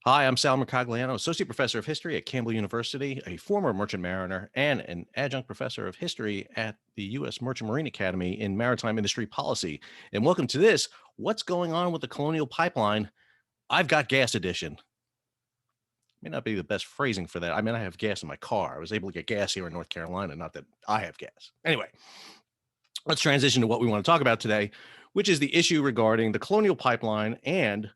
Hi, I'm Sal Mercogliano, Associate Professor of History at Campbell University, a former merchant mariner, and an adjunct professor of history at the U.S. Merchant Marine Academy in Maritime Industry Policy. And welcome to this What's Going On with the Colonial Pipeline? I've Got Gas edition. May not be the best phrasing for that. I mean, I have gas in my car. I was able to get gas here in North Carolina, not that I have gas. Anyway, let's transition to what we want to talk about today, which is the issue regarding the Colonial Pipeline and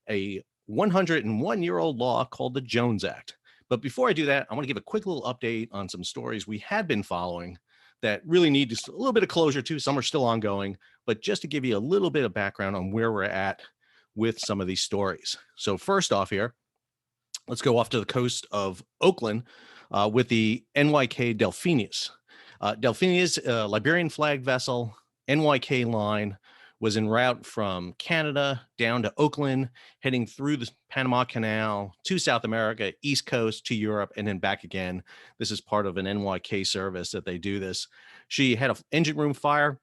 a 101-year-old law called the Jones Act. But before I do that, I want to give a quick little update on some stories we had been following that really need just a little bit of closure to. Some are still ongoing, but just to give you a little bit of background on where we're at with some of these stories. So first off here, let's go off to the coast of Oakland with the NYK Delphinus. Delphinus, Liberian flag vessel, NYK line, was en route from Canada down to Oakland, heading through the Panama Canal to South America, East Coast to Europe, and then back again. This is part of an NYK service that they do this. She had an engine room fire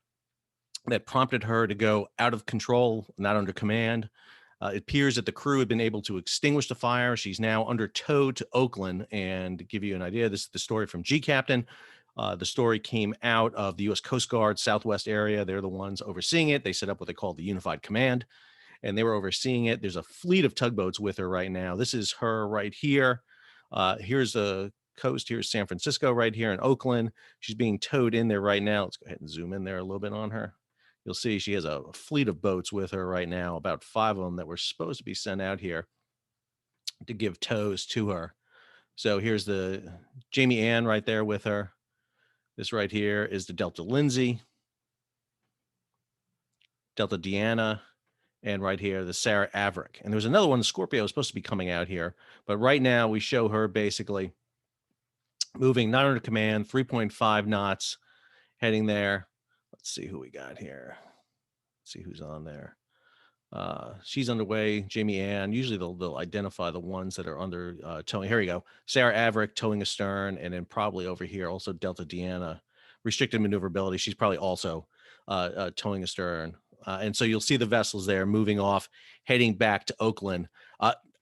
that prompted her to go out of control, not under command. It appears that the crew had been able to extinguish the fire. She's now under tow to Oakland. And to give you an idea, this is the story from G Captain. The story came out of the U.S. Coast Guard Southwest area. They're the ones overseeing it. They set up what they call the Unified Command, and they were overseeing it. There's a fleet of tugboats with her right now. This is her right here. Here's the coast. Here's San Francisco right here in Oakland. She's being towed in there right now. Let's go ahead and zoom in there a little bit on her. You'll see she has a fleet of boats with her right now, about 5 of them that were supposed to be sent out here to give tows to her. So here's the Jamie Ann right there with her. This right here is the Delta Lindsay, Delta Deanna, and right here, the Sarah Averick. And there was another one, the Scorpio, was supposed to be coming out here. But right now, we show her basically moving not under command, 3.5 knots, heading there. Let's see who we got here. Let's see who's on there. She's underway, Jamie Ann. Usually they'll identify the ones that are under towing. Here we go. Sarah Averick towing astern, and then probably over here also Delta Deanna, restricted maneuverability. She's probably also towing astern. And so you'll see the vessels there moving off, heading back to Oakland.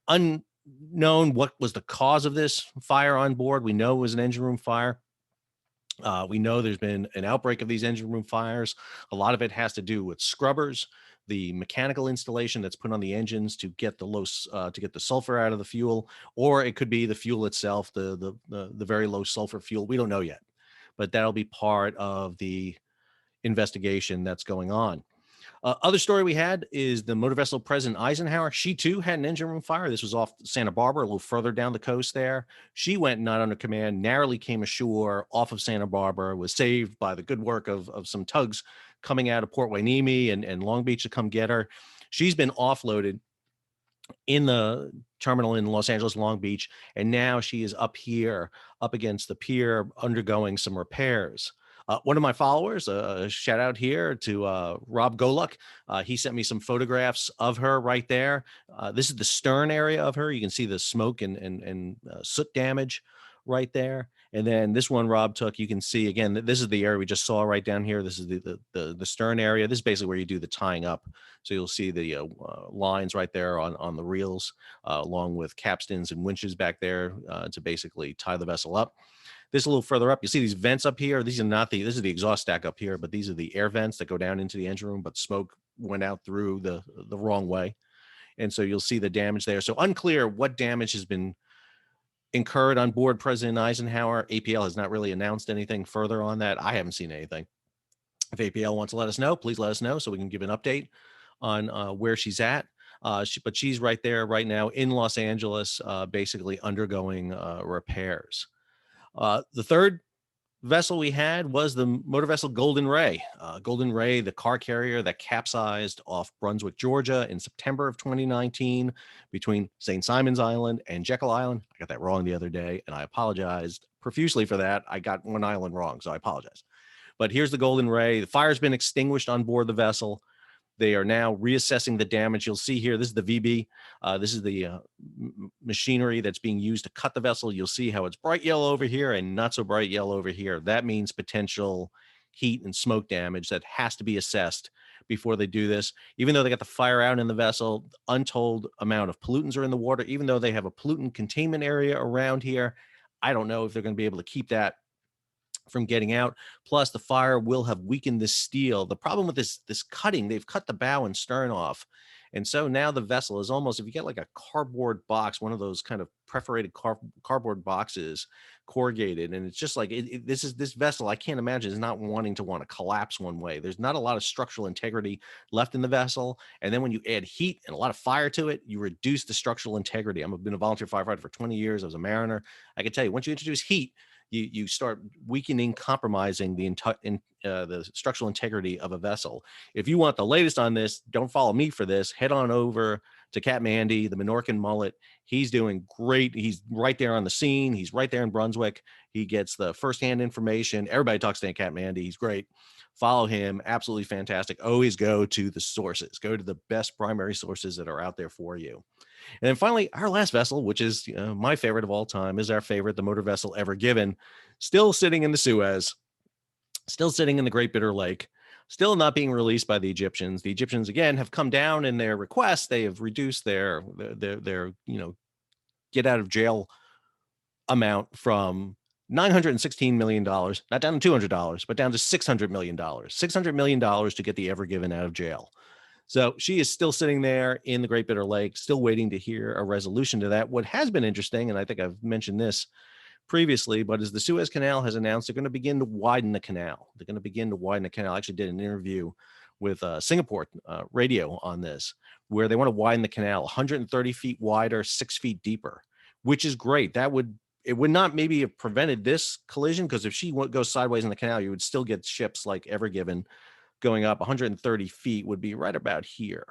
Unknown what was the cause of this fire on board. We know it was an engine room fire. We know there's been an outbreak of these engine room fires. A lot of it has to do with scrubbers, the mechanical installation that's put on the engines to get the sulfur out of the fuel, or it could be the fuel itself, the very low sulfur fuel. We don't know yet, but that'll be part of the investigation that's going on. Other story we had is the motor vessel President Eisenhower. She too had an engine room fire. This was off Santa Barbara, a little further down the coast there. She went not under command, narrowly came ashore off of Santa Barbara, was saved by the good work of some tugs coming out of Port Hueneme and Long Beach to come get her. She's been offloaded in the terminal in Los Angeles, Long Beach, and now she is up here, up against the pier, undergoing some repairs. One of my followers, shout out here to Rob Goluck. He sent me some photographs of her right there. This is the stern area of her. You can see the smoke and soot damage right there. And then this one Rob took, you can see, again, this is the area we just saw right down here. This is the stern area. This is basically where you do the tying up. So you'll see the lines right there on the reels, along with capstans and winches back there to basically tie the vessel up. This a little further up, you see these vents up here. These are not this is the exhaust stack up here, but these are the air vents that go down into the engine room, but smoke went out through the wrong way. And so you'll see the damage there. So unclear what damage has been incurred on board President Eisenhower. APL has not really announced anything further on that. I haven't seen anything. If APL wants to let us know, please let us know so we can give an update on where she's at. But she's right there right now in Los Angeles, basically undergoing repairs. The third vessel we had was the motor vessel Golden Ray. Golden Ray, the car carrier that capsized off Brunswick, Georgia in September of 2019 between St. Simon's Island and Jekyll Island. I got that wrong the other day, and I apologized profusely for that. I got one island wrong, so I apologize. But here's the Golden Ray. The fire's been extinguished on board the vessel. They are now reassessing the damage. You'll see here, this is the VB. This is the machinery that's being used to cut the vessel. You'll see how it's bright yellow over here and not so bright yellow over here. That means potential heat and smoke damage that has to be assessed before they do this. Even though they got the fire out in the vessel, untold amount of pollutants are in the water. Even though they have a pollutant containment area around here, I don't know if they're going to be able to keep that from getting out. Plus, the fire will have weakened the steel. The problem with this cutting, they've cut the bow and stern off. And so now the vessel is almost, if you get like a cardboard box, one of those kind of perforated cardboard boxes, corrugated, and it's just like this vessel, I can't imagine, is not wanting to want to collapse one way. There's not a lot of structural integrity left in the vessel. And then when you add heat and a lot of fire to it, you reduce the structural integrity. I've been a volunteer firefighter for 20 years. I was a mariner. I can tell you, once you introduce heat, you start weakening, compromising the structural integrity of a vessel. If you want the latest on this, don't follow me for this. Head on over to Captain Andy, the Minorcan Mullet. He's doing great. He's right there on the scene. He's right there in Brunswick. He gets the firsthand information. Everybody talks to Captain Andy. He's great. Follow him. Absolutely fantastic. Always go to the sources. Go to the best primary sources that are out there for you. And then finally, our last vessel, which is my favorite of all time, is our favorite, the motor vessel Ever Given, still sitting in the Suez, still sitting in the Great Bitter Lake, still not being released by the Egyptians. The Egyptians, again, have come down in their request. They have reduced their get out of jail amount from $916 million, not down to $200, but down to $600 million. $600 million to get the Ever Given out of jail. So she is still sitting there in the Great Bitter Lake, still waiting to hear a resolution to that. What has been interesting, and I think I've mentioned this previously, but is the Suez Canal has announced they're going to begin to widen the canal. They're going to begin to widen the canal. I actually did an interview with Singapore radio on this, where they want to widen the canal 130 feet wider, 6 feet deeper, which is great. It would not maybe have prevented this collision, because if she goes sideways in the canal, you would still get ships like Ever Given going up 130 feet would be right about here.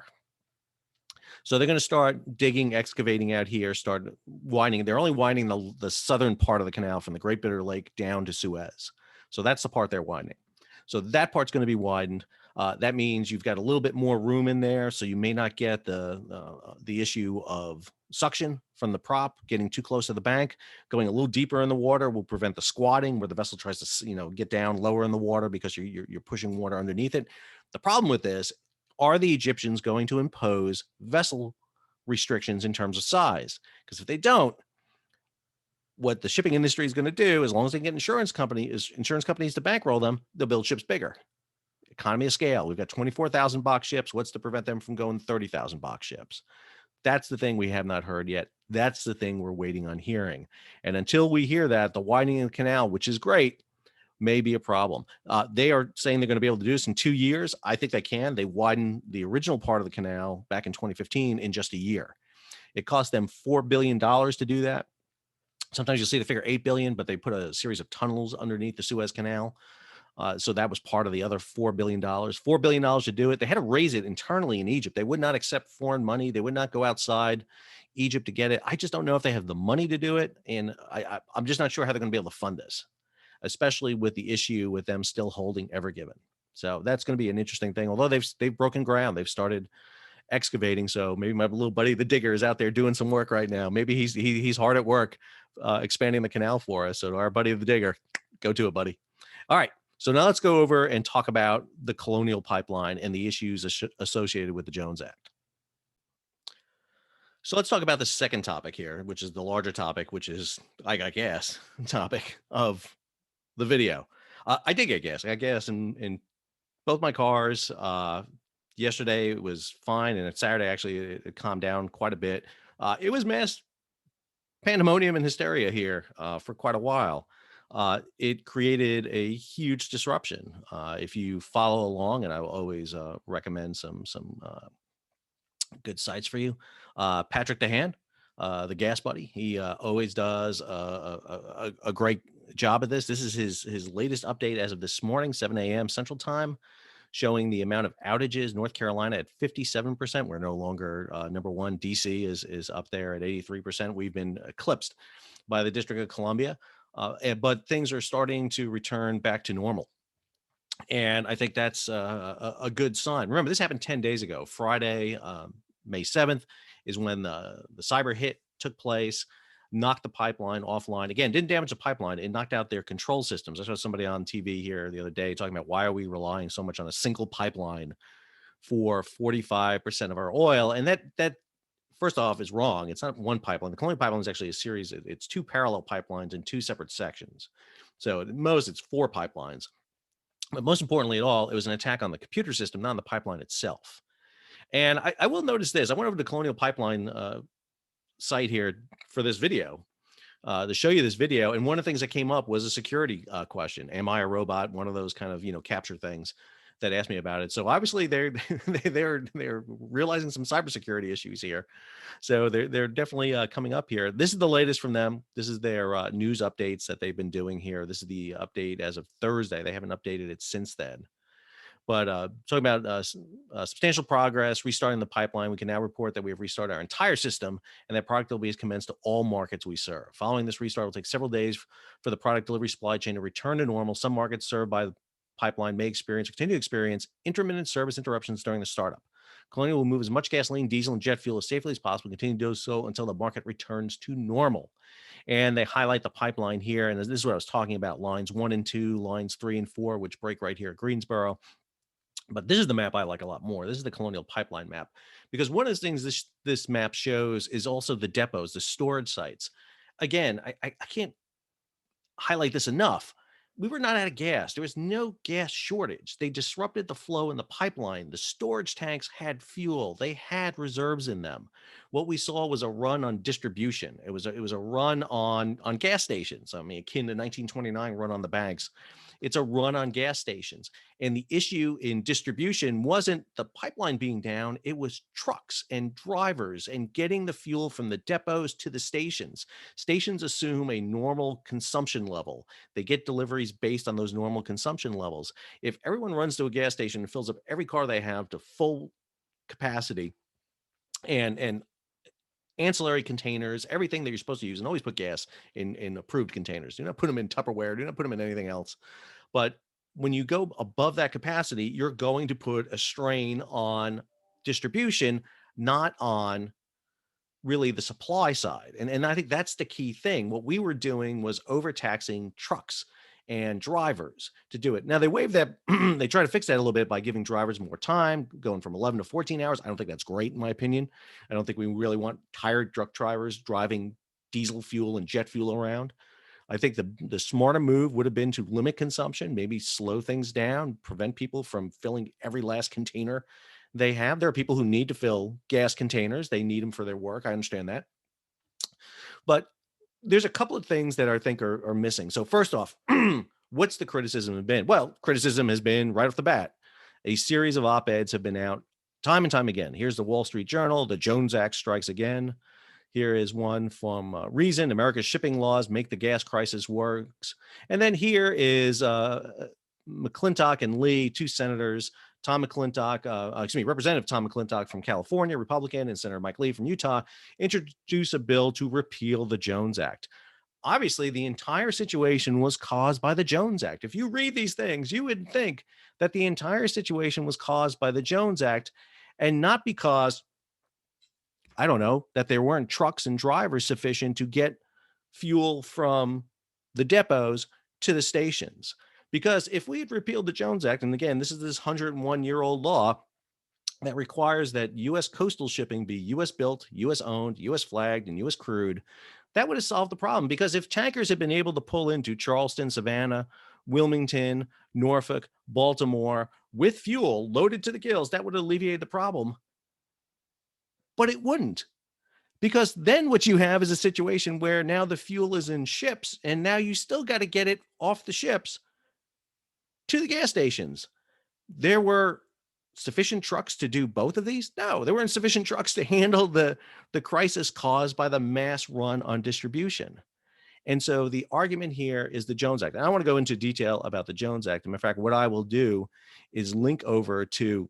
So they're going to start digging, excavating out here, start widening. They're only widening the southern part of the canal from the Great Bitter Lake down to Suez. So that's the part they're widening. So that part's going to be widened. That means you've got a little bit more room in there, so you may not get the issue of suction from the prop getting too close to the bank. Going a little deeper in the water will prevent the squatting, where the vessel tries to get down lower in the water because you're pushing water underneath it. The problem with this, are the Egyptians going to impose vessel restrictions in terms of size? Because if they don't, what the shipping industry is going to do, as long as they get insurance companies to bankroll them, they'll build ships bigger. Economy of scale. We've got 24,000 box ships. What's to prevent them from going 30,000 box ships? That's the thing we have not heard yet. That's the thing we're waiting on hearing. And until we hear that, the widening of the canal, which is great, may be a problem. They are saying they're going to be able to do this in 2 years. I think they can. They widened the original part of the canal back in 2015 in just a year. It cost them $4 billion to do that. Sometimes you'll see the figure $8 billion, but they put a series of tunnels underneath the Suez Canal. So that was part of the other $4 billion. $4 billion to do it. They had to raise it internally in Egypt. They would not accept foreign money. They would not go outside Egypt to get it. I just don't know if they have the money to do it. And I'm just not sure how they're going to be able to fund this, especially with the issue with them still holding Ever Given. So that's going to be an interesting thing. Although they've broken ground, they've started excavating. So maybe my little buddy, the digger, is out there doing some work right now. Maybe he's hard at work expanding the canal for us. So to our buddy, the digger, go to it, buddy. All right. So now let's go over and talk about the Colonial Pipeline and the issues associated with the Jones Act. So let's talk about the second topic here, which is the larger topic, which is, I guess, topic of the video. I did get gas. I got gas in both my cars. Yesterday it was fine, and Saturday actually it calmed down quite a bit. It was mass pandemonium and hysteria here for quite a while. It created a huge disruption. If you follow along, and I will always recommend some good sites for you. Patrick DeHaan, the gas buddy, he always does a great job of this. This is his latest update as of this morning, 7 a.m. Central Time, showing the amount of outages. North Carolina at 57%. We're no longer number one. DC is up there at 83%. We've been eclipsed by the District of Columbia. But things are starting to return back to normal. And I think that's a good sign. Remember, this happened 10 days ago. Friday, May 7th is when the cyber hit took place, knocked the pipeline offline. Again, didn't damage the pipeline. It knocked out their control systems. I saw somebody on TV here the other day talking about, why are we relying so much on a single pipeline for 45% of our oil. And that first off is wrong. It's not one pipeline. The Colonial Pipeline is actually a series. It's two parallel pipelines in two separate sections. So at most it's 4 pipelines. But most importantly at all, it was an attack on the computer system, not on the pipeline itself. And I will notice this. I went over to the Colonial Pipeline site here for this video to show you this video. And one of the things that came up was a security question. Am I a robot? One of those kind of, capture things that asked me about it. So obviously they're realizing some cybersecurity issues here. So they're definitely coming up here. This is the latest from them. This is their news updates that they've been doing here. This is the update as of Thursday. They haven't updated it since then. But talking about substantial progress, restarting the pipeline, we can now report that we have restarted our entire system and that product delivery has commenced to all markets we serve. Following this restart, it will take several days for the product delivery supply chain to return to normal. Some markets served by the pipeline may experience or continue to experience intermittent service interruptions during the startup. Colonial will move as much gasoline, diesel, and jet fuel as safely as possible, continue to do so until the market returns to normal. And they highlight the pipeline here. And this is what I was talking about, lines 1 and 2, lines 3 and 4, which break right here at Greensboro. But this is the map I like a lot more. This is the Colonial Pipeline map, because one of the things this map shows is also the depots, the storage sites. Again, I can't highlight this enough. We were not out of gas. There was no gas shortage. They disrupted the flow in the pipeline. The storage tanks had fuel. They had reserves in them. What we saw was a run on distribution. It was a run on gas stations. I mean, akin to 1929 run on the banks. It's a run on gas stations. And the issue in distribution wasn't the pipeline being down. It was trucks and drivers and getting the fuel from the depots to the stations. Stations assume a normal consumption level. They get deliveries based on those normal consumption levels. If everyone runs to a gas station and fills up every car they have to full capacity and ancillary containers, everything that you're supposed to use, and always put gas in approved containers. Do not put them in Tupperware. Do not put them in anything else. But when you go above that capacity, you're going to put a strain on distribution, not on really the supply side. And I think that's the key thing. What we were doing was overtaxing trucks and drivers to do it. Now they waive that. They try to fix that a little bit by giving drivers more time, going from 11 to 14 hours. I don't think that's great, in my opinion. I don't think we really want tired truck drivers driving diesel fuel and jet fuel around. I think the smarter move would have been to limit consumption, maybe slow things down, prevent people from filling every last container they have. There are people who need to fill gas containers. They need them for their work. I understand that. But there's a couple of things that I think are missing. So first off, what's the criticism have been? Well, criticism has been right off the bat. A series of op-eds have been out time and time again. Here's the Wall Street Journal. The Jones Act strikes again. Here is one from Reason. America's shipping laws make the gas crisis worse. And then here is McClintock and Lee, two senators. Representative Tom McClintock from California, Republican, and Senator Mike Lee from Utah introduce a bill to repeal the Jones Act. Obviously, the entire situation was caused by the Jones Act. If you read these things, you would think that the entire situation was caused by the Jones Act and not because, I don't know, that there weren't trucks and drivers sufficient to get fuel from the depots to the stations. Because if we had repealed the Jones Act, and again, this is this 101-year-old law that requires that U.S. coastal shipping be U.S. built, U.S. owned, U.S. flagged, and U.S. crewed, that would have solved the problem. Because if tankers had been able to pull into Charleston, Savannah, Wilmington, Norfolk, Baltimore with fuel loaded to the gills, that would alleviate the problem. But it wouldn't. Because then what you have is a situation where now the fuel is in ships, and now you still got to get it off the ships to the gas stations. There were sufficient trucks to do both of these? No, there weren't sufficient trucks to handle the crisis caused by the mass run on distribution. And so the argument here is the Jones Act. And I want to go into detail about the Jones Act. As a matter of fact, what I will do is link over to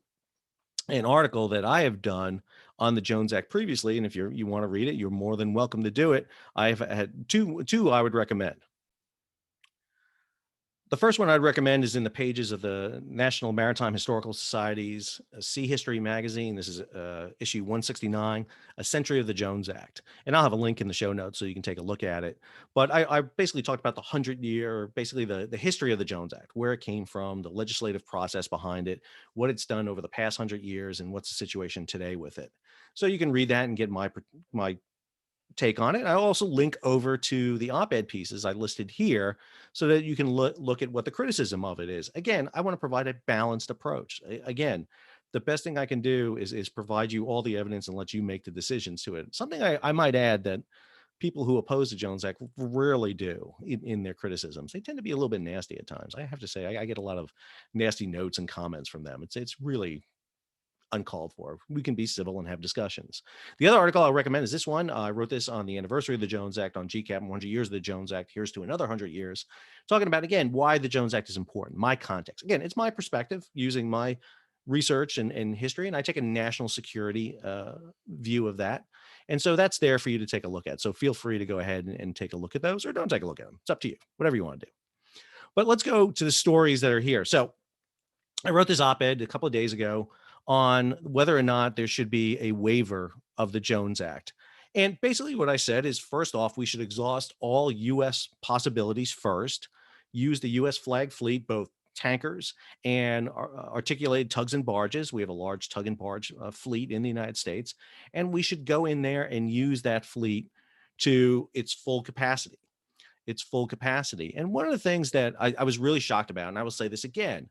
an article that I have done on the Jones Act previously. And if you want to read it, you're more than welcome to do it. I've had two I would recommend. The first one I'd recommend is in the pages of the National Maritime Historical Society's Sea History magazine. This is issue 169, A Century of the Jones Act. And I'll have a link in the show notes so you can take a look at it. But I basically talked about the 100-year, basically the history of the Jones Act, where it came from, the legislative process behind it, what it's done over the past 100 years, and what's the situation today with it. So you can read that and get my take on it. I also link over to the op-ed pieces I listed here so that you can look at what the criticism of it is. Again, I want to provide a balanced approach. Again, the best thing I can do is provide you all the evidence and let you make the decisions to it. Something I might add that people who oppose the Jones Act rarely do in their criticisms. They tend to be a little bit nasty at times. I have to say, I get a lot of nasty notes and comments from them. It's really uncalled for. We can be civil and have discussions. The other article I'll recommend is this one. I wrote this on the anniversary of the Jones Act on GCAP, 100 years of the Jones Act. Here's to another 100 years. Talking about, again, why the Jones Act is important, my context. Again, it's my perspective using my research and history, and I take a national security view of that. And so that's there for you to take a look at. So feel free to go ahead and take a look at those, or don't take a look at them. It's up to you, whatever you want to do. But let's go to the stories that are here. So I wrote this op-ed a couple of days ago on whether or not there should be a waiver of the Jones Act. And basically what I said is, first off, we should exhaust all U.S. possibilities first, use the U.S. flag fleet, both tankers and articulated tugs and barges. We have a large tug and barge fleet in the United States, and we should go in there and use that fleet to its full capacity. And one of the things that I was really shocked about, and I will say this again,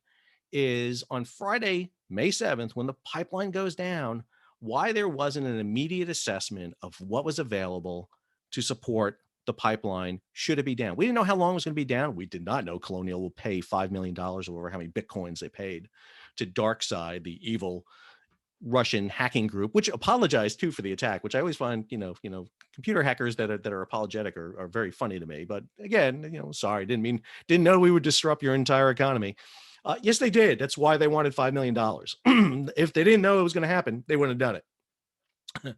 is on Friday, May 7th, when the pipeline goes down, why there wasn't an immediate assessment of what was available to support the pipeline should it be down. We didn't know how long it was going to be down. We did not know Colonial will pay $5 million or how many Bitcoins they paid to DarkSide, the evil Russian hacking group, which apologized too for the attack, which I always find, computer hackers that are apologetic are very funny to me. But again, sorry, didn't know we would disrupt your entire economy. Yes, they did. That's why they wanted $5 million. If they didn't know it was going to happen, they wouldn't have done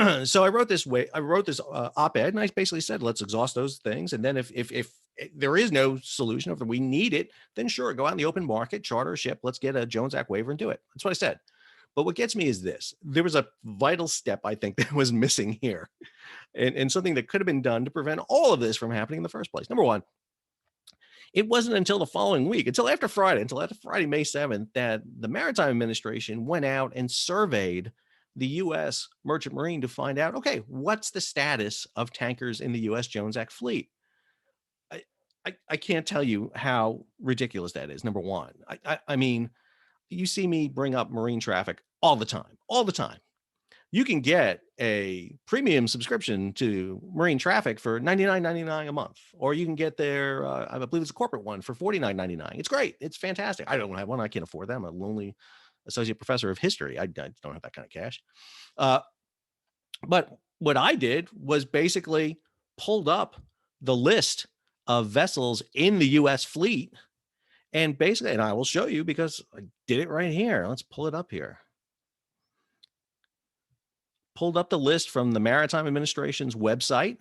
it. So I wrote this op-ed, and I basically said, let's exhaust those things. And then if there is no solution, if we need it, then sure, go out in the open market, charter a ship, let's get a Jones Act waiver and do it. That's what I said. But what gets me is this. There was a vital step, I think, that was missing here, and something that could have been done to prevent all of this from happening in the first place. Number one, it wasn't until the following week, until after Friday, May 7th, that the Maritime Administration went out and surveyed the U.S. Merchant Marine to find out, okay, what's the status of tankers in the U.S. Jones Act fleet? I can't tell you how ridiculous that is, number one. I mean, you see me bring up marine traffic all the time. You can get a premium subscription to marine traffic for $99.99 a month, or you can get their, I believe it's a corporate one for $49.99. It's great. It's fantastic. I don't have one. I can't afford that. I'm a lonely associate professor of history. I don't have that kind of cash. But what I did was basically pulled up the list of vessels in the U.S. fleet, and basically, and I will show you because I did it right here. Let's pull it up here. Pulled up the list from the Maritime Administration's website,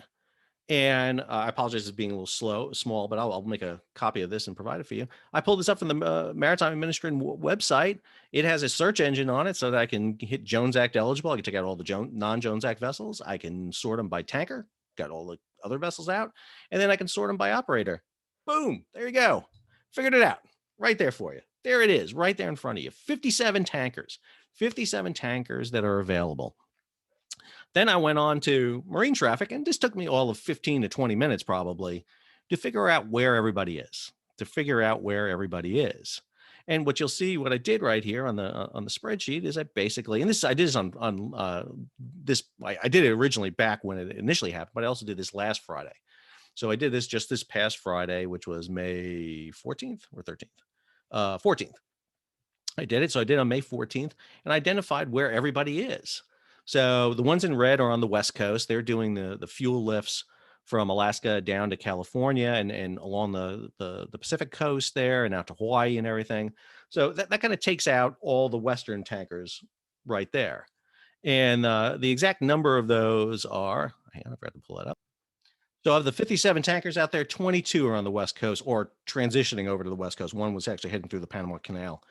and I apologize for being a little small, but I'll make a copy of this and provide it for you. I pulled this up from the Maritime Administration website. It has a search engine on it so that I can hit Jones Act eligible. I can take out all the non-Jones Act vessels. I can sort them by tanker, got all the other vessels out, and then I can sort them by operator. Boom, there you go. Figured it out right there for you. There it is, right there in front of you. 57 tankers that are available. Then I went on to marine traffic, and this took me all of 15 to 20 minutes probably to figure out where everybody is, And what you'll see, what I did right here on the spreadsheet is I basically, and I did this I did it originally back when it initially happened, but I also did this last Friday. So I did this just this past Friday, which was May 14th or 13th, 14th. I did it. So I did on May 14th and identified where everybody is. So the ones in red are on the West Coast. They're doing the fuel lifts from Alaska down to California and along the Pacific coast there and out to Hawaii and everything. So that kind of takes out all the Western tankers right there. And the exact number of those are, hang on, I forgot to pull that up. So of the 57 tankers out there, 22 are on the West Coast or transitioning over to the West Coast. One was actually heading through the Panama Canal,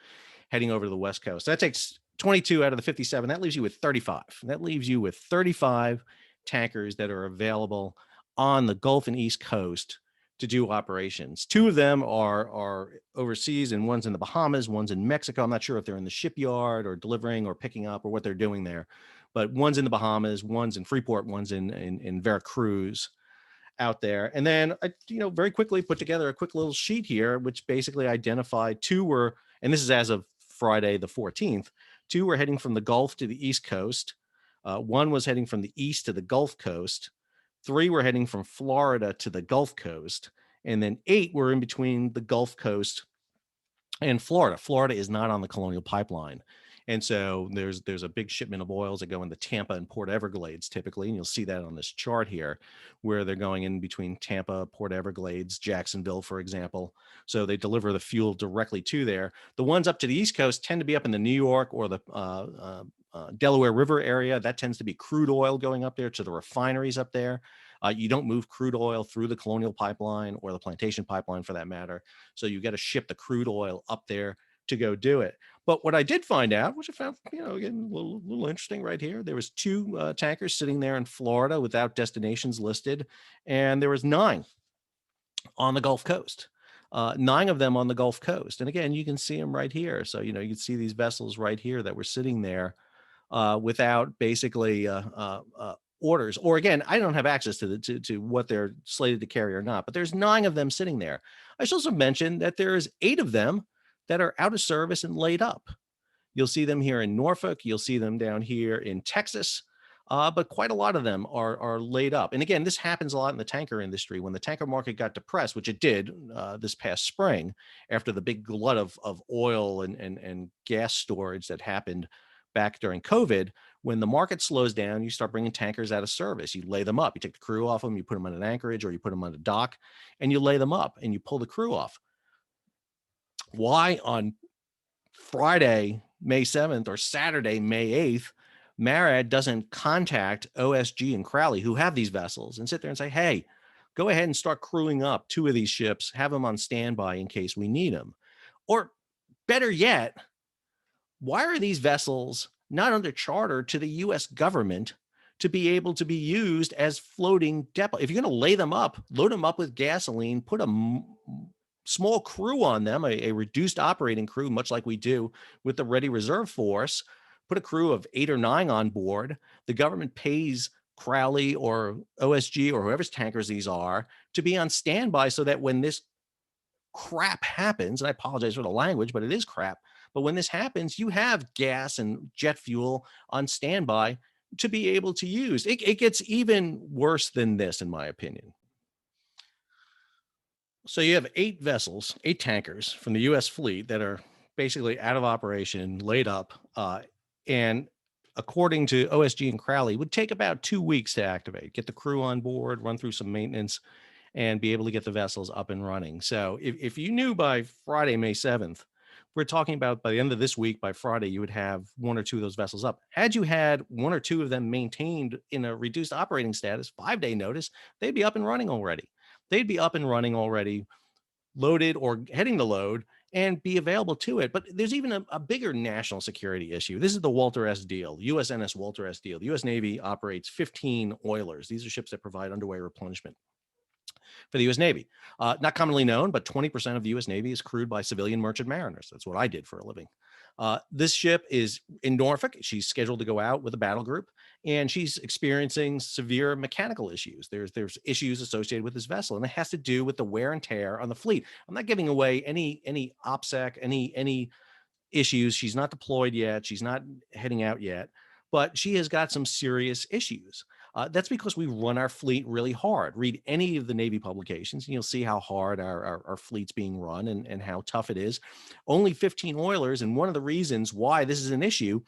heading over to the West Coast. That takes 22 out of the 57. That leaves you with 35. That leaves you with 35 tankers that are available on the Gulf and East Coast to do operations. Two of them are overseas, and one's in the Bahamas, one's in Mexico. I'm not sure if they're in the shipyard or delivering or picking up or what they're doing there, but one's in the Bahamas, one's in Freeport, one's in Veracruz out there. And then I, very quickly put together a quick little sheet here, which basically identified two were, and this is as of Friday the 14th, two were heading from the Gulf to the East Coast. One was heading from the East to the Gulf Coast. Three were heading from Florida to the Gulf Coast. And then 8 were in between the Gulf Coast and Florida. Florida is not on the Colonial Pipeline. And so there's a big shipment of oils that go into Tampa and Port Everglades typically. And you'll see that on this chart here, where they're going in between Tampa, Port Everglades, Jacksonville, for example. So they deliver the fuel directly to there. The ones up to the East Coast tend to be up in the New York or the Delaware River area. That tends to be crude oil going up there to the refineries up there. You don't move crude oil through the Colonial Pipeline or the Plantation Pipeline for that matter. So you got to ship the crude oil up there to go do it. But what I did find out, which I found, again, a little interesting right here, there was 2 tankers sitting there in Florida without destinations listed, and there was 9 on the Gulf Coast. 9 of them on the Gulf Coast. And again, you can see them right here. So, you can see these vessels right here that were sitting there without basically orders. Or again, I don't have access to what they're slated to carry or not, but there's 9 of them sitting there. I should also mention that there's 8 of them that are out of service and laid up. You'll see them here in Norfolk. You'll see them down here in Texas. But quite a lot of them are laid up. And again, this happens a lot in the tanker industry. When the tanker market got depressed, which it did this past spring, after the big glut of oil and gas storage that happened back during COVID, when the market slows down, you start bringing tankers out of service. You lay them up. You take the crew off them. You put them on an anchorage or you put them on a dock, and you lay them up and you pull the crew off. Why on Friday, May 7th or Saturday, May 8th, MARAD doesn't contact OSG and Crowley, who have these vessels, and sit there and say, hey, go ahead and start crewing up 2 of these ships, have them on standby in case we need them. Or better yet, why are these vessels not under charter to the U.S. government to be able to be used as floating depot? If you're going to lay them up, load them up with gasoline, put a small crew on them, a reduced operating crew, much like we do with the Ready Reserve Force, put a crew of 8 or 9 on board. The government pays Crowley or OSG or whoever's tankers these are to be on standby so that when this crap happens, and I apologize for the language, but it is crap. But when this happens, you have gas and jet fuel on standby to be able to use. It gets even worse than this, in my opinion. So you have 8 vessels, 8 tankers from the U.S. fleet that are basically out of operation, laid up, and according to OSG and Crowley, would take about 2 weeks to activate, get the crew on board, run through some maintenance, and be able to get the vessels up and running. So if you knew by Friday, May 7th, we're talking about by the end of this week, by Friday, you would have 1 or 2 of those vessels up. Had you had 1 or 2 of them maintained in a reduced operating status, 5-day notice, they'd be up and running already. They'd be up and running already, loaded or heading to load, and be available to it. But there's even a bigger national security issue. This is the Walter S. Deal, USNS Walter S. Deal. The U.S. Navy operates 15 oilers. These are ships that provide underway replenishment for the U.S. Navy. Not commonly known, but 20% of the U.S. Navy is crewed by civilian merchant mariners. That's what I did for a living. This ship is in Norfolk. She's scheduled to go out with a battle group, and she's experiencing severe mechanical issues. There's issues associated with this vessel, and it has to do with the wear and tear on the fleet. I'm not giving away any OPSEC, any issues. She's not deployed yet. She's not heading out yet, but she has got some serious issues. That's because we run our fleet really hard. Read any of the Navy publications and you'll see how hard our fleet's being run and how tough it is. Only 15 oilers. And one of the reasons why this is an issue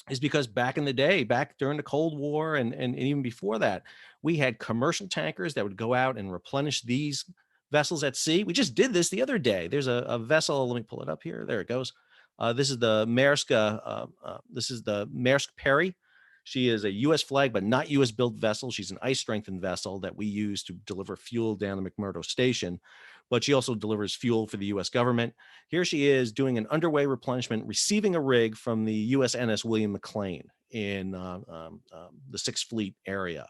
is because back in the day, back during the Cold War and even before that, we had commercial tankers that would go out and replenish these vessels at sea. We just did this the other day. There's a vessel. Let me pull it up here. There it goes. This is the Maersk. This is the Maersk Perry. She is a U.S. flag, but not U.S. built vessel. She's an ice strengthened vessel that we use to deliver fuel down the McMurdo station, but she also delivers fuel for the U.S. government. Here she is doing an underway replenishment, receiving a rig from the USNS William McLean in the Sixth Fleet area.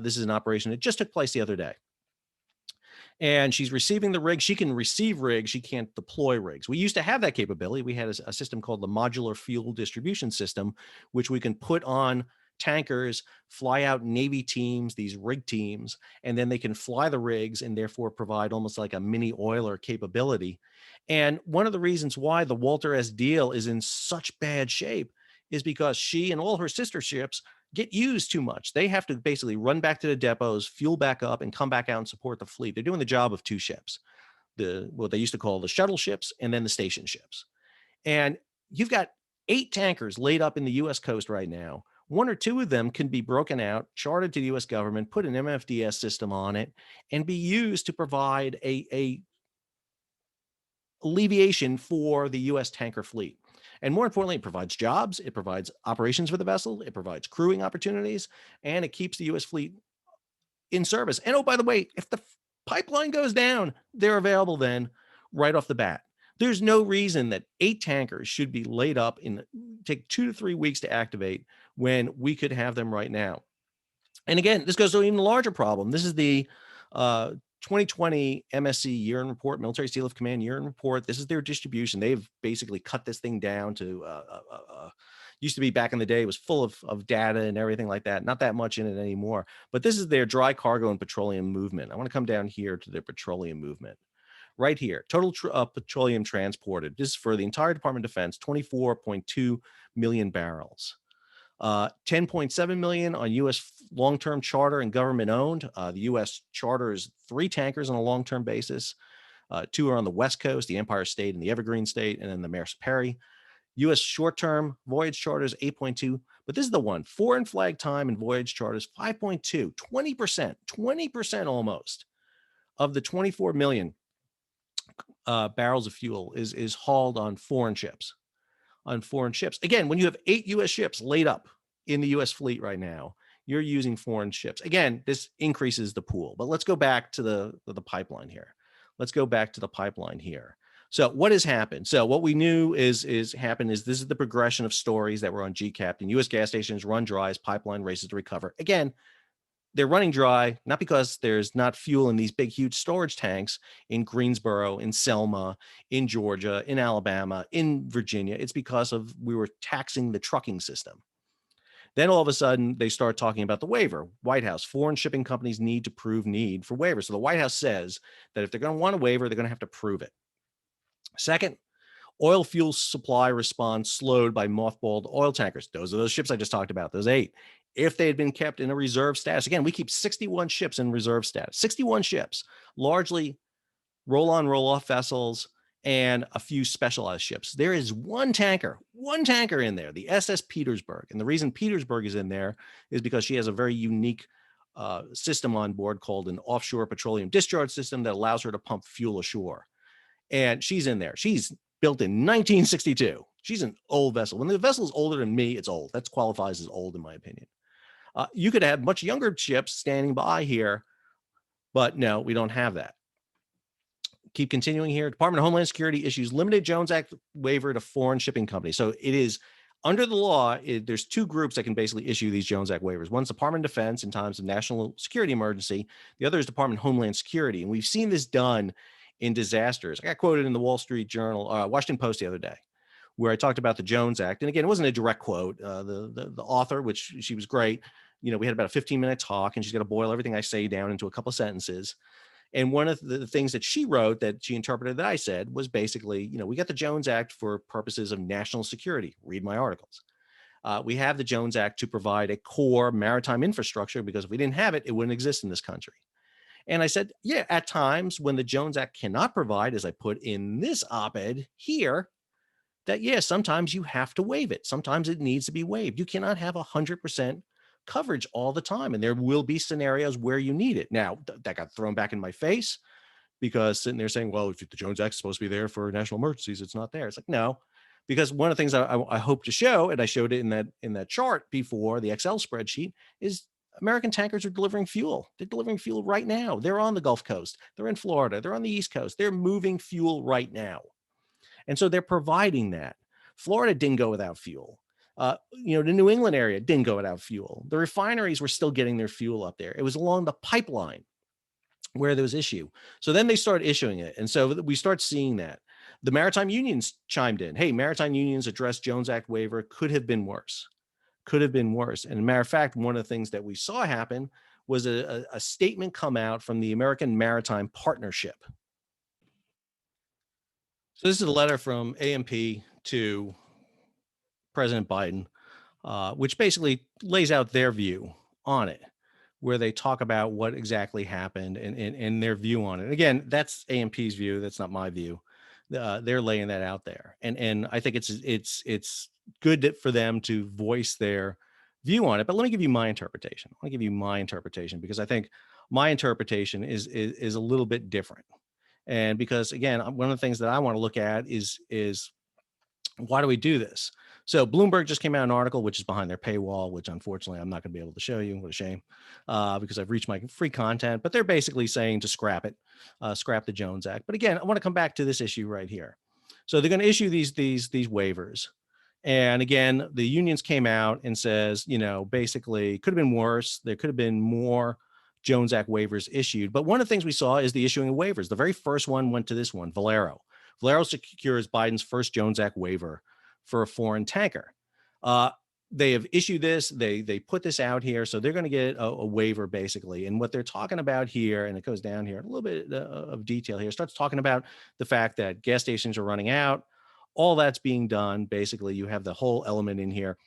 This is an operation that just took place the other day. And she's receiving the rig. She can receive rigs. She can't deploy rigs. We used to have that capability. We had a system called the modular fuel distribution system, which we can put on tankers, fly out Navy teams, these rig teams, and then they can fly the rigs and therefore provide almost like a mini oiler capability. And one of the reasons why the Walter S. Deal is in such bad shape is because she and all her sister ships get used too much. They have to basically run back to the depots, fuel back up, and come back out and support the fleet. They're doing the job of two ships, what they used to call the shuttle ships and then the station ships. And you've got 8 tankers laid up in the U.S. coast right now. 1 or 2 of them can be broken out, chartered to the U.S. government, put an MFDS system on it, and be used to provide a alleviation for the U.S. tanker fleet. And more importantly, it provides jobs, it provides operations for the vessel, it provides crewing opportunities, and it keeps the U.S. fleet in service. And oh, by the way, if the pipeline goes down, they're available then right off the bat. There's no reason that 8 tankers should be laid up take 2 to 3 weeks to activate when we could have them right now. And again, this goes to an even larger problem. This is the 2020 MSC year-end report, Military Seal of Command year-end report. This is their distribution. They've basically cut this thing down to, used to be back in the day, it was full of data and everything like that. Not that much in it anymore. But this is their dry cargo and petroleum movement. I want to come down here to their petroleum movement. Right here, total petroleum transported. This is for the entire Department of Defense, 24.2 million barrels. 10.7 million on U.S. long-term charter and government owned. The U.S. charter is 3 tankers on a long-term basis. 2 are on the West Coast, the Empire State and the Evergreen State, and then the Maersk Perry. U.S. short-term voyage charters, 8.2. But this is the one, foreign flag time and voyage charters, 5.2, 20% almost of the 24 million barrels of fuel is hauled on foreign ships. Again, when you have 8 U.S. ships laid up in the U.S. fleet right now, you're using foreign ships. Again, this increases the pool. But let's go back to the pipeline here. So what has happened? So what we knew is happened is this is the progression of stories that were on GCAP. And U.S. gas stations run dry as pipeline races to recover. Again, they're running dry, not because there's not fuel in these big, huge storage tanks in Greensboro, in Selma, in Georgia, in Alabama, in Virginia. It's because we were taxing the trucking system. Then all of a sudden, they start talking about the waiver. White House, foreign shipping companies need to prove need for waivers. So the White House says that if they're going to want a waiver, they're going to have to prove it. Second, oil fuel supply response slowed by mothballed oil tankers. Those are those ships I just talked about, those 8. If they had been kept in a reserve status, again, we keep 61 ships in reserve status, 61 ships, largely roll-on, roll-off vessels, and a few specialized ships. There is one tanker in there, the SS Petersburg. And the reason Petersburg is in there is because she has a very unique system on board called an offshore petroleum discharge system that allows her to pump fuel ashore. And she's in there. She's built in 1962. She's an old vessel. When the vessel is older than me, it's old. That qualifies as old, in my opinion. You could have much younger ships standing by here, but no, we don't have that. Keep continuing here. Department of Homeland Security issues limited Jones Act waiver to foreign shipping companies. So it is under the law, there's 2 groups that can basically issue these Jones Act waivers. One's Department of Defense in times of national security emergency. The other is Department of Homeland Security. And we've seen this done in disasters. I got quoted in the Wall Street Journal, Washington Post the other day, where I talked about the Jones Act. And again, it wasn't a direct quote. The author, which she was great, we had about a 15-minute talk, and she's got to boil everything I say down into a couple of sentences. And one of the things that she wrote that she interpreted that I said was basically, we got the Jones Act for purposes of national security. Read my articles. We have the Jones Act to provide a core maritime infrastructure, because if we didn't have it, it wouldn't exist in this country. And I said, yeah, at times when the Jones Act cannot provide, as I put in this op-ed here, that, yeah, sometimes you have to waive it. Sometimes it needs to be waived. You cannot have 100% coverage all the time. And there will be scenarios where you need it. Now, that got thrown back in my face, because sitting there saying, well, if the Jones Act is supposed to be there for national emergencies, it's not there. It's like, no, because one of the things I hope to show, and I showed it in that chart before, the Excel spreadsheet, is American tankers are delivering fuel. They're delivering fuel right now. They're on the Gulf Coast. They're in Florida. They're on the East Coast. They're moving fuel right now. And so they're providing that. Florida didn't go without fuel. The New England area didn't go without fuel. The refineries were still getting their fuel up there. It was along the pipeline where there was issue. So then they start issuing it. And so we start seeing that. The maritime unions chimed in. Hey, maritime unions addressed Jones Act waiver. Could have been worse. Could have been worse. And as a matter of fact, one of the things that we saw happen was a statement come out from the American Maritime Partnership. So this is a letter from AMP to President Biden, which basically lays out their view on it, where they talk about what exactly happened and their view on it. Again, that's AMP's view. That's not my view. They're laying that out there, and I think it's good for them to voice their view on it. But let me give you my interpretation. I want to give you my interpretation because I think my interpretation is a little bit different. And because again, one of the things that I want to look at is why do we do this? So Bloomberg just came out an article, which is behind their paywall, which unfortunately I'm not going to be able to show you. What a shame, because I've reached my free content. But they're basically saying to scrap it, scrap the Jones Act. But again, I want to come back to this issue right here. So they're going to issue these waivers, and again, the unions came out and says, basically could have been worse. There could have been more Jones Act waivers issued. But one of the things we saw is the issuing of waivers. The very first one went to this one, Valero. Valero secures Biden's first Jones Act waiver for a foreign tanker. They have issued this. They put this out here. So they're going to get a waiver basically. And what they're talking about here, and it goes down here, a little bit of detail here, starts talking about the fact that gas stations are running out. All that's being done. Basically, you have the whole element in here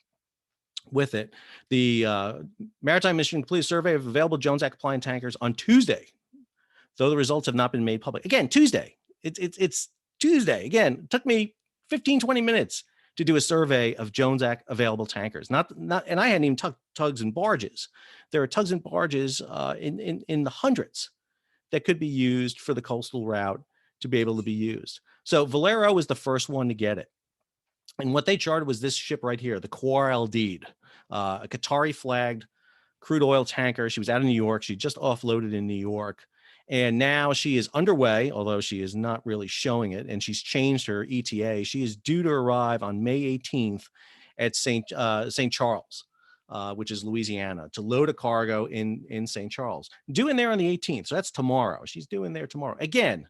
with it. The Maritime Mission completed a survey of available Jones Act compliant tankers on Tuesday, though the results have not been made public. Again, Tuesday. It's Tuesday. Again, it took me 15, 20 minutes to do a survey of Jones Act available tankers. Not, and I hadn't even tugs and barges. There are tugs and barges in the hundreds that could be used for the coastal route to be able to be used. So Valero was the first one to get it. And what they chartered was this ship right here, the Khwar El Deed, a Qatari flagged crude oil tanker. She was out of New York. She just offloaded in New York. And now she is underway, although she is not really showing it. And she's changed her ETA. She is due to arrive on May 18th at St. Charles, which is Louisiana, to load a cargo in St. Charles. Due in there on the 18th. So that's tomorrow. She's due in there tomorrow. Again,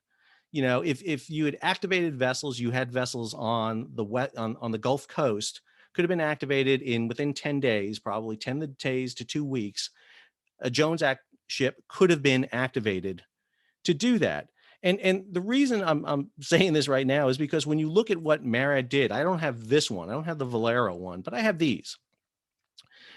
if you had activated vessels, you had vessels on the Gulf Coast, could have been activated within 10 days, probably 10 days to 2 weeks. A Jones Act ship could have been activated to do that. And the reason I'm saying this right now is because when you look at what MARAD did, I don't have this one. I don't have the Valero one, but I have these.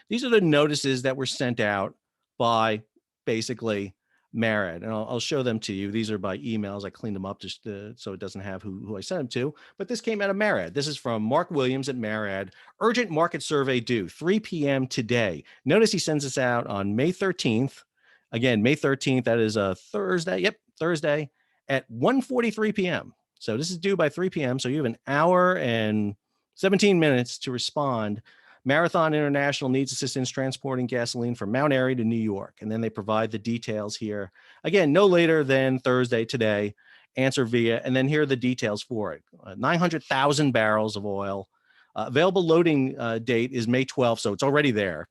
These are the notices that were sent out by basically MARAD, and I'll show them to you. These are by emails. I cleaned them up just so it doesn't have who I sent them to, but this came out of MARAD. This is from Mark Williams at MARAD. Urgent market survey due 3 p.m. today. Notice he sends this out on May 13th. Again, May 13th, that is a Thursday. Yep, Thursday at 1:43 p.m. So this is due by 3 p.m. So you have an hour and 17 minutes to respond. Marathon International needs assistance transporting gasoline from Mount Airy to New York. And then they provide the details here. Again, no later than Thursday today. Answer via, and then here are the details for it. 900,000 barrels of oil. Available loading date is May 12th, so it's already there.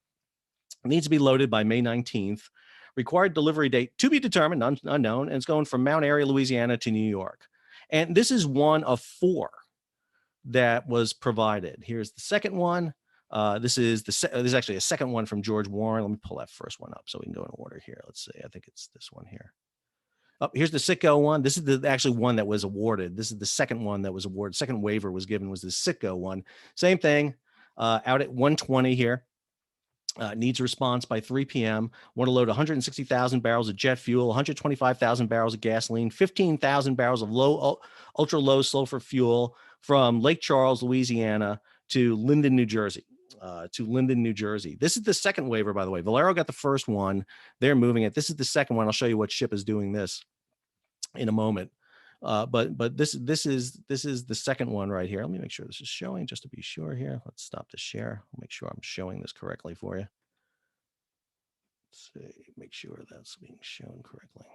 It needs to be loaded by May 19th. Required delivery date to be determined, unknown, and it's going from Mount Airy, Louisiana to New York. And this is one of 4 that was provided. Here's the second one. This is actually a second one from George Warren. Let me pull that first one up so we can go in order here. Let's see. I think it's this one here. Oh, here's the Citgo one. This is the actually one that was awarded. This is the second one that was awarded. Second waiver was given was the Citgo one. Same thing. Out at 1:20 here. Needs a response by 3 p.m. Want to load 160,000 barrels of jet fuel, 125,000 barrels of gasoline, 15,000 barrels of ultra low sulfur fuel from Lake Charles, Louisiana to Linden, New Jersey. This is the second waiver, by the way. Valero got the first one. They're moving it. This is the second one. I'll show you what ship is doing this in a moment. But this is the second one right here. Let me make sure this is showing just to be sure here. Let's stop the share. I'll make sure I'm showing this correctly for you. Let's see, make sure that's being shown correctly.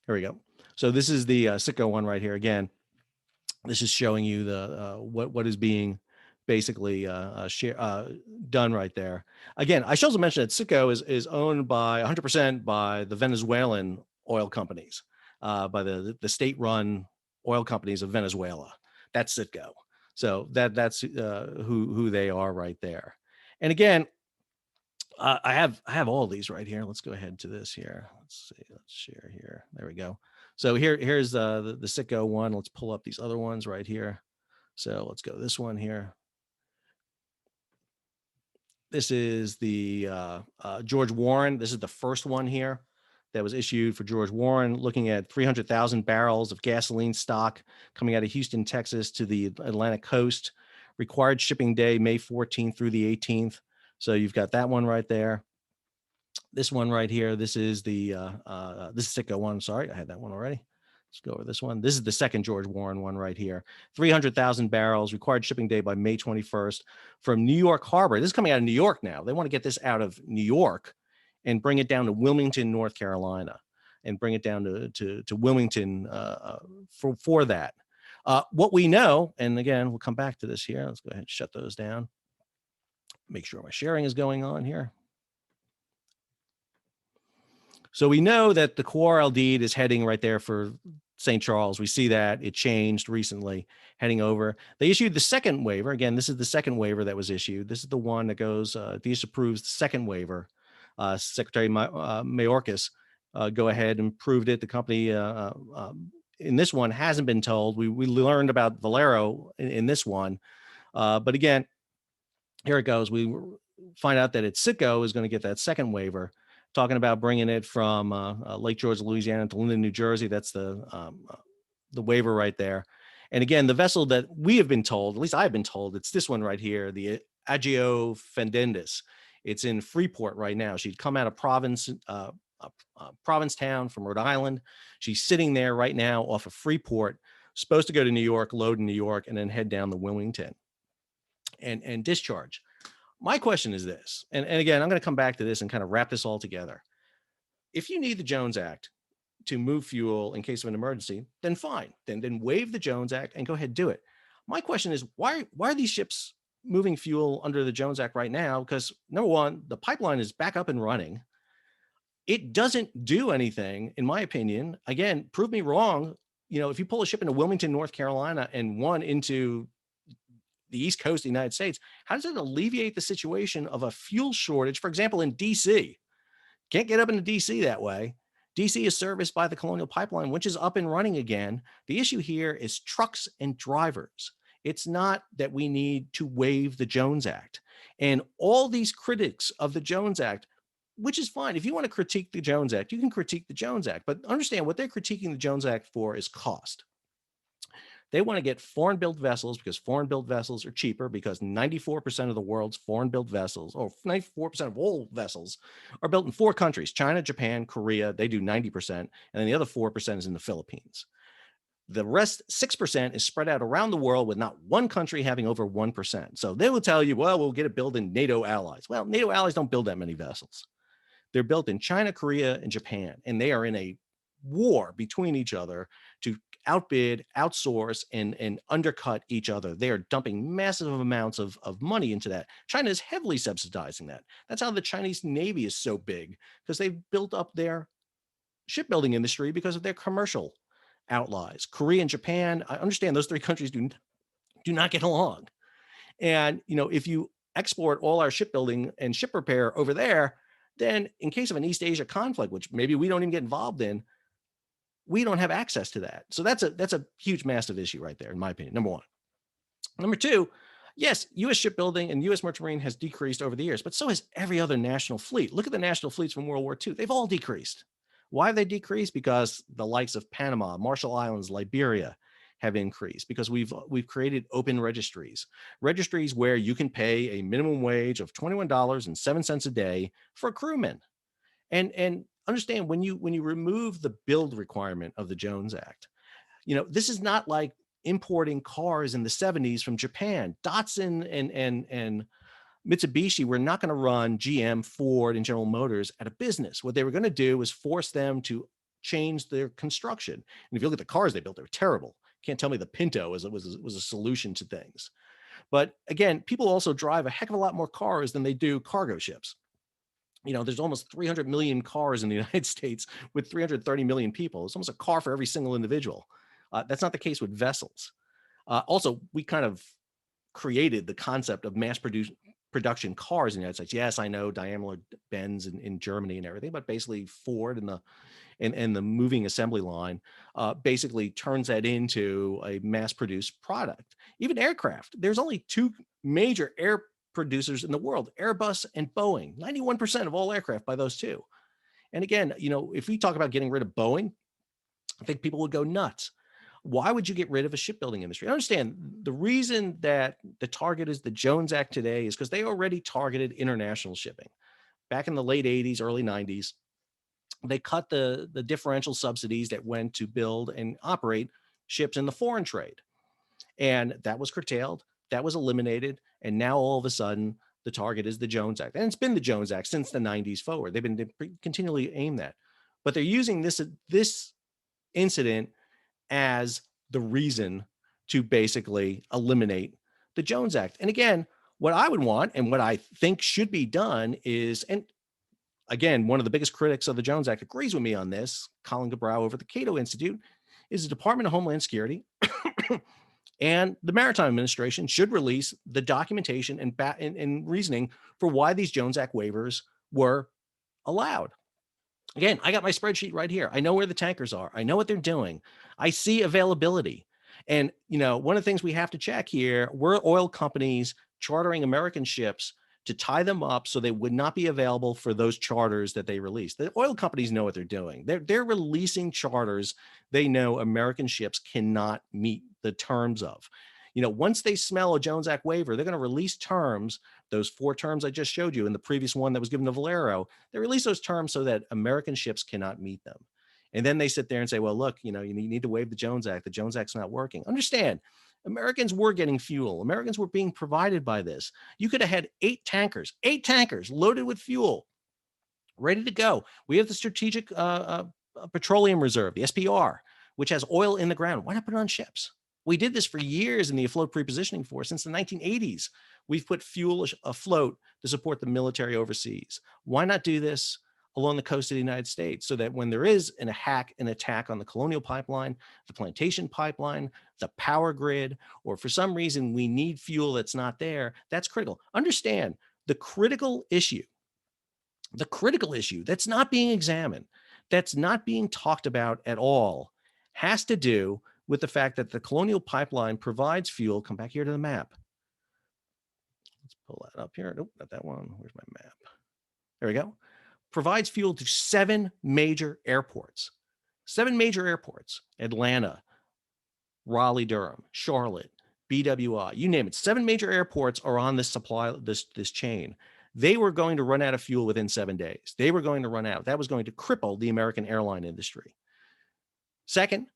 Here we go. So this is the Citgo one right here. Again, this is showing you the what is being basically done right there. Again, I should also mention that Citgo is owned by 100% by the Venezuelan oil companies, by the state-run oil companies of Venezuela. That's Citgo. So that's who they are right there. And again, I have all of these right here. Let's go ahead to this here. Let's see. Let's share here. There we go. So here's the Citgo one. Let's pull up these other ones right here. So let's go this one here. This is the George Warren. This is the first one here that was issued for George Warren, looking at 300,000 barrels of gasoline stock coming out of Houston, Texas to the Atlantic coast. Required shipping day, May 14th through the 18th. So you've got that one right there. This one right here, this is the this is Citgo one. Sorry, I had that one already. Let's go over this one. This is the second George Warren one right here. 300,000 barrels, required shipping day by May 21st from New York Harbor. This is coming out of New York now. They want to get this out of New York and bring it down to Wilmington, North Carolina, and bring it down to Wilmington for that. What we know, and again, we'll come back to this here. Let's go ahead and shut those down. Make sure my sharing is going on here. So we know that the Quarrel deed is heading right there for St. Charles. We see that it changed recently, heading over. They issued the second waiver. Again, this is the second waiver that was issued. This is the one that goes, disapproves the second waiver. Secretary Mayorkas go ahead and approved it. The company in this one hasn't been told. We learned about Valero in this one. But again, here it goes. We find out that it's Citgo is going to get that second waiver, talking about bringing it from Lake George, Louisiana to Linden, New Jersey. That's the waiver right there. And again, the vessel that we have been told, at least I've been told, it's this one right here, the Agio Fendendis. It's in Freeport right now. She'd come out of Provincetown from Rhode Island. She's sitting there right now off of Freeport, supposed to go to New York, load in New York, and then head down to Wilmington and discharge. My question is this, and again, I'm going to come back to this and kind of wrap this all together. If you need the Jones Act to move fuel in case of an emergency, then fine. Then waive the Jones Act and go ahead and do it. My question is, why are these ships moving fuel under the Jones Act right now? Because number one, the pipeline is back up and running. It doesn't do anything, in my opinion. Again, prove me wrong. You know, if you pull a ship into Wilmington, North Carolina, and one into the East Coast of the United States, how does it alleviate the situation of a fuel shortage? For example, in DC, can't get up into DC that way. DC is serviced by the Colonial Pipeline, which is up and running again. The issue here is trucks and drivers. It's not that we need to waive the Jones Act. And all these critics of the Jones Act, which is fine. If you want to critique the Jones Act, you can critique the Jones Act, but understand what they're critiquing the Jones Act for is cost. They want to get foreign-built vessels because foreign-built vessels are cheaper, because 94% of the world's foreign-built vessels, or 94% of all vessels, are built in 4 countries: China, Japan, Korea. They do 90%, and then the other 4% is in the Philippines. The rest, 6%, is spread out around the world, with not one country having over 1%. So they will tell you, well, we'll get it built in NATO allies. Well, NATO allies don't build that many vessels. They're built in China, Korea, and Japan, and they are in a war between each other to outbid, outsource, and undercut each other. They are dumping massive amounts of money into that. China is heavily subsidizing that. That's how the Chinese Navy is so big, because they've built up their shipbuilding industry because of their commercial outlays. Korea and Japan, I understand those 3 countries do not get along. And, you know, if you export all our shipbuilding and ship repair over there, then in case of an East Asia conflict, which maybe we don't even get involved in, we don't have access to that. So that's a huge, massive issue right there, in my opinion, number one. Number two, yes, U.S. shipbuilding and U.S. merchant marine has decreased over the years, but so has every other national fleet. Look at the national fleets from World War II. They've all decreased. Why have they decreased? Because the likes of Panama, Marshall Islands, Liberia have increased, because we've created open registries where you can pay a minimum wage of $21.07 a day for a crewman. And understand when you remove the build requirement of the Jones Act, this is not like importing cars in the 70s from Japan. Datsun and Mitsubishi were not going to run GM, Ford, and General Motors out of business. What they were going to do was force them to change their construction. And if you look at the cars they built, they were terrible. Can't tell me the Pinto was a solution to things. But again, people also drive a heck of a lot more cars than they do cargo ships. There's almost 300 million cars in the United States with 330 million people. It's almost a car for every single individual. That's not the case with vessels. Also, we kind of created the concept of mass production cars in the United States. Yes, I know Daimler Benz in Germany and everything, but basically Ford and the moving assembly line basically turns that into a mass-produced product. Even aircraft, there's only two major air producers in the world, Airbus and Boeing, 91% of all aircraft by those two. And again, if we talk about getting rid of Boeing, I think people would go nuts. Why would you get rid of a shipbuilding industry? I understand the reason that the target is the Jones Act today is because they already targeted international shipping. Back in the late 80s, early 90s, they cut the differential subsidies that went to build and operate ships in the foreign trade. And that was curtailed, that was eliminated. And now all of a sudden, the target is the Jones Act. And it's been the Jones Act since the 90s forward. They've been continually aimed at. But they're using this incident as the reason to basically eliminate the Jones Act. And again, what I would want and what I think should be done is, and again, one of the biggest critics of the Jones Act agrees with me on this, Colin Gabrow over at the Cato Institute, is the Department of Homeland Security and the Maritime Administration should release the documentation and reasoning for why these Jones Act waivers were allowed. Again, I got my spreadsheet right here. I know where the tankers are. I know what they're doing. I see availability. And, one of the things we have to check here, were oil companies chartering American ships to tie them up so they would not be available for those charters that they released. The oil companies know what they're doing. They're releasing charters they know American ships cannot meet the terms of. Once they smell a Jones Act waiver, they're going to release terms, those 4 terms I just showed you in the previous one that was given to Valero. They release those terms so that American ships cannot meet them. And then they sit there and say, well, look, you need to waive the Jones Act. The Jones Act's not working. Understand, Americans were getting fuel. Americans were being provided by this. You could have had 8 tankers loaded with fuel, ready to go. We have the Strategic Petroleum Reserve, the SPR, which has oil in the ground. Why not put it on ships? We did this for years in the Afloat Prepositioning Force. Since the 1980s, we've put fuel afloat to support the military overseas. Why not do this along the coast of the United States so that when there is an attack on the Colonial Pipeline, the Plantation Pipeline, the power grid, or for some reason we need fuel that's not there, that's critical. Understand the critical issue that's not being examined, that's not being talked about at all, has to do with the fact that the Colonial Pipeline provides fuel. Come back here to the map. Let's pull that up here. Nope, not that one. Where's my map? There we go. Provides fuel to 7 major airports. 7 major airports: Atlanta, Raleigh-Durham, Charlotte, BWI, you name it. 7 major airports are on this supply, this chain. They were going to run out of fuel within 7 days. They were going to run out. That was going to cripple the American airline industry. Second,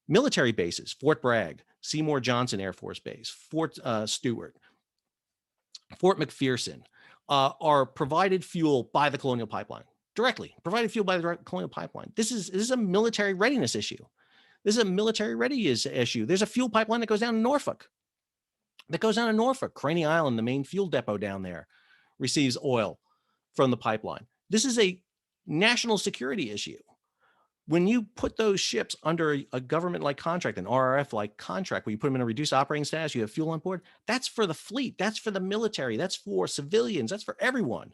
military bases: Fort Bragg, Seymour Johnson Air Force Base, Fort Stewart, Fort McPherson, are provided fuel by the Colonial Pipeline, directly provided fuel by the Colonial Pipeline. This is a military readiness issue. This is a military readiness issue. There's a fuel pipeline that goes down to Norfolk. Craney Island, the main fuel depot down there, receives oil from the pipeline. This is a national security issue. When you put those ships under a government-like contract, an RRF-like contract, where you put them in a reduced operating status, you have fuel on board, that's for the fleet, that's for the military, that's for civilians, that's for everyone.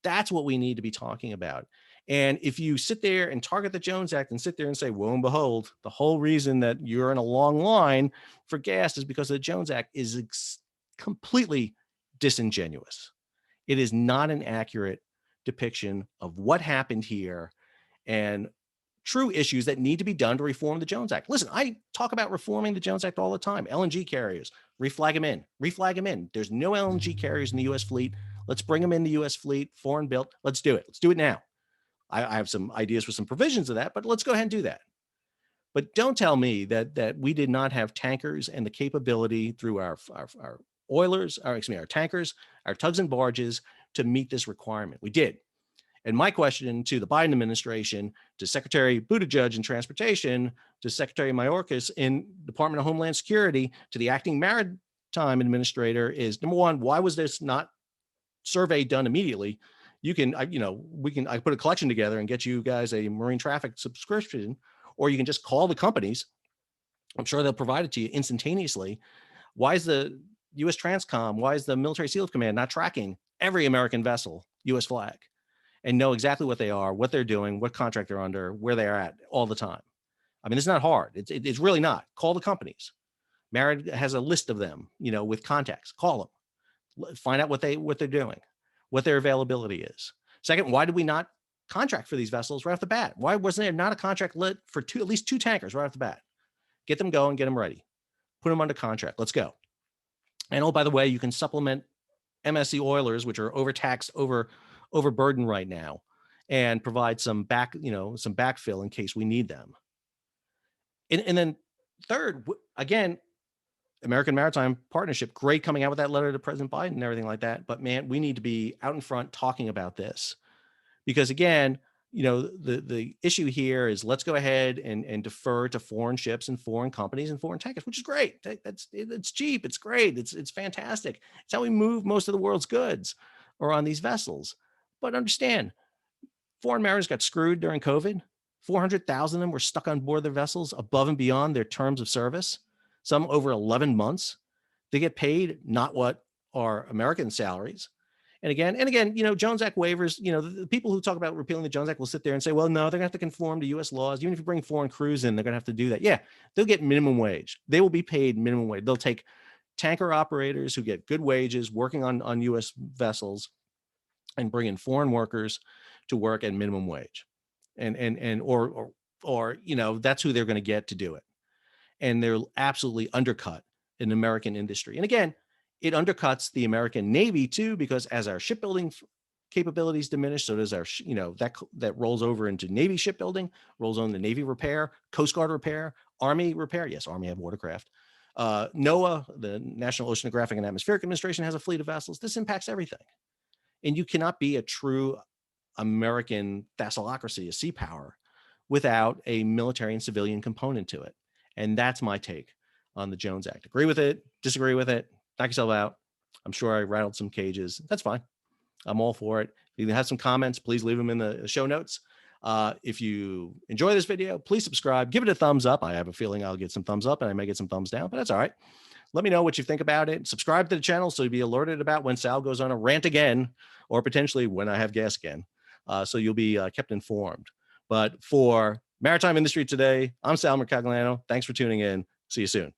That's what we need to be talking about. And if you sit there and target the Jones Act and sit there and say, lo and behold, the whole reason that you're in a long line for gas is because of the Jones Act, is completely disingenuous. It is not an accurate depiction of what happened here and true issues that need to be done to reform the Jones Act. Listen, I talk about reforming the Jones Act all the time. LNG carriers, reflag them in. There's no LNG carriers in the U.S. fleet. Let's bring them in the U.S. fleet, foreign built. Let's do it. Let's do it now. I have some ideas for some provisions of that, but let's go ahead and do that. But don't tell me that we did not have tankers and the capability through our oilers, or excuse me, our tankers, our tugs and barges to meet this requirement. We did. And my question to the Biden administration, to Secretary Buttigieg in transportation, to Secretary Mayorkas in Department of Homeland Security, to the acting Maritime administrator is, number one, why was this not survey done immediately? You can, I put a collection together and get you guys a marine traffic subscription, or you can just call the companies. I'm sure they'll provide it to you instantaneously. Why is the U.S. Transcom, why is the Military SEALs Command not tracking every American vessel, U.S. flag, and know exactly what they are, what they're doing, what contract they're under, where they are at all the time? I mean, it's not hard. It's really not. Call the companies. Merit has a list of them, with contacts. Call them. Find out what they're doing, what their availability is. Second, why did we not contract for these vessels right off the bat? Why wasn't there not a contract lit for at least two tankers right off the bat? Get them going, get them ready, put them under contract. Let's go. And oh, by the way, you can supplement MSC oilers, which are overtaxed, overburdened right now, and provide some backfill in case we need them. And then third, again, American Maritime Partnership, great coming out with that letter to President Biden and everything like that. But man, we need to be out in front talking about this, because again, the issue here is let's go ahead and defer to foreign ships and foreign companies and foreign tankers, which is great. It's cheap. It's great. It's fantastic. It's how we move most of the world's goods, or on these vessels. But understand, foreign mariners got screwed during COVID. 400,000 of them were stuck on board their vessels above and beyond their terms of service, some over 11 months. They get paid not what are American salaries. And again, Jones Act waivers, the people who talk about repealing the Jones Act will sit there and say, well, no, they're going to have to conform to U.S. laws. Even if you bring foreign crews in, they're going to have to do that. Yeah, they'll get minimum wage. They will be paid minimum wage. They'll take tanker operators who get good wages working on U.S. vessels and bring in foreign workers to work at minimum wage. Or that's who they're going to get to do it. And they're absolutely undercut an American industry. And again, it undercuts the American Navy too, because as our shipbuilding capabilities diminish, so does our, that rolls over into Navy shipbuilding, rolls on the Navy repair, Coast Guard repair, Army repair. Yes, Army have watercraft. NOAA, the National Oceanographic and Atmospheric Administration, has a fleet of vessels. This impacts everything. And you cannot be a true American vassalocracy, a sea power, without a military and civilian component to it. And that's my take on the Jones Act. Agree with it, disagree with it, knock yourself out. I'm sure I rattled some cages. That's fine. I'm all for it. If you have some comments, please leave them in the show notes. If you enjoy this video, please subscribe, give it a thumbs up. I have a feeling I'll get some thumbs up and I may get some thumbs down, but that's all right. Let me know what you think about it. Subscribe to the channel so you'll be alerted about when Sal goes on a rant again, or potentially when I have gas again. So you'll be kept informed. But for Maritime Industry Today, I'm Sal Mercagliano. Thanks for tuning in. See you soon.